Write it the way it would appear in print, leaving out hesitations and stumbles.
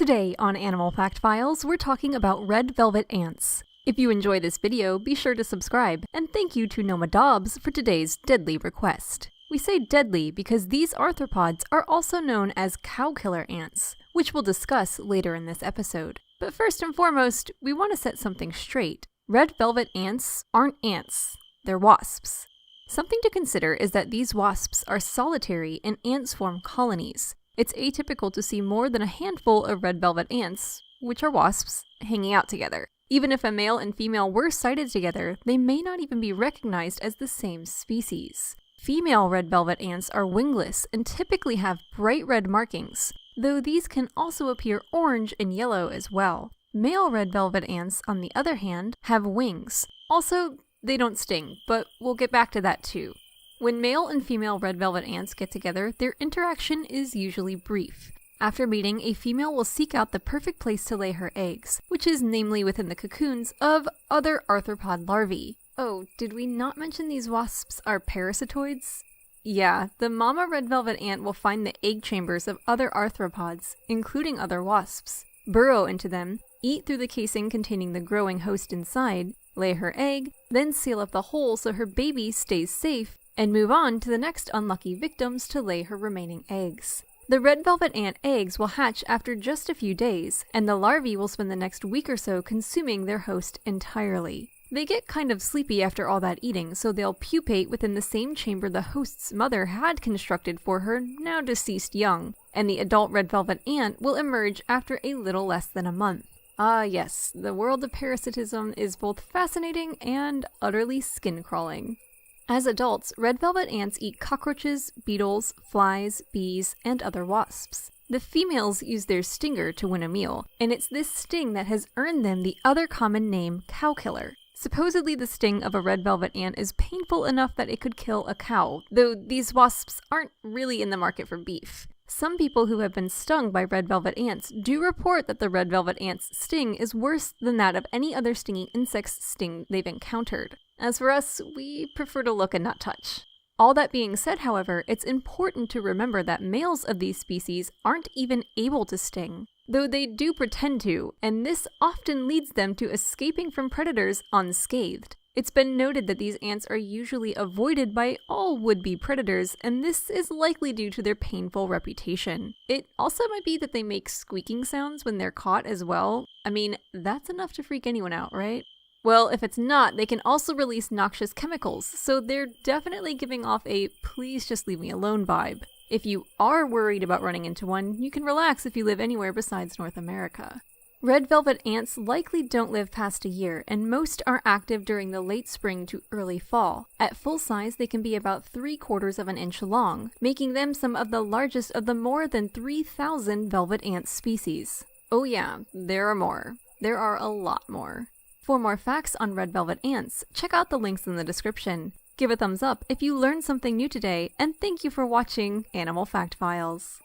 Today on Animal Fact Files, we're talking about red velvet ants. If you enjoy this video, be sure to subscribe, and thank you to Noma Dobbs for today's deadly request. We say deadly because these arthropods are also known as cow killer ants, which we'll discuss later in this episode. But first and foremost, we want to set something straight. Red velvet ants aren't ants, they're wasps. Something to consider is that these wasps are solitary and ants form colonies. It's atypical to see more than a handful of red velvet ants, which are wasps, hanging out together. Even if a male and female were sighted together, they may not even be recognized as the same species. Female red velvet ants are wingless and typically have bright red markings, though these can also appear orange and yellow as well. Male red velvet ants, on the other hand, have wings. Also, they don't sting, but we'll get back to that too. When male and female red velvet ants get together, their interaction is usually brief. After meeting, a female will seek out the perfect place to lay her eggs, which is namely within the cocoons of other arthropod larvae. Oh, did we not mention these wasps are parasitoids? Yeah, the mama red velvet ant will find the egg chambers of other arthropods, including other wasps, burrow into them, eat through the casing containing the growing host inside, lay her egg, then seal up the hole so her baby stays safe, and move on to the next unlucky victims to lay her remaining eggs. The red velvet ant eggs will hatch after just a few days, and the larvae will spend the next week or so consuming their host entirely. They get kind of sleepy after all that eating, so they'll pupate within the same chamber the host's mother had constructed for her now deceased young, and the adult red velvet ant will emerge after a little less than a month. Ah yes, the world of parasitism is both fascinating and utterly skin-crawling. As adults, red velvet ants eat cockroaches, beetles, flies, bees, and other wasps. The females use their stinger to win a meal, and it's this sting that has earned them the other common name, cow killer. Supposedly the sting of a red velvet ant is painful enough that it could kill a cow, though these wasps aren't really in the market for beef. Some people who have been stung by red velvet ants do report that the red velvet ant's sting is worse than that of any other stinging insect's sting they've encountered. As for us, we prefer to look and not touch. All that being said, however, it's important to remember that males of these species aren't even able to sting, though they do pretend to, and this often leads them to escaping from predators unscathed. It's been noted that these ants are usually avoided by all would-be predators, and this is likely due to their painful reputation. It also might be that they make squeaking sounds when they're caught as well. I mean, that's enough to freak anyone out, right? Well, if it's not, they can also release noxious chemicals, so they're definitely giving off a please just leave me alone vibe. If you are worried about running into one, you can relax if you live anywhere besides North America. Red velvet ants likely don't live past a year, and most are active during the late spring to early fall. At full size, they can be about 3/4 of an inch long, making them some of the largest of the more than 3,000 velvet ant species. Oh yeah, there are more. There are a lot more. For more facts on red velvet ants, check out the links in the description. Give a thumbs up if you learned something new today, and thank you for watching Animal Fact Files.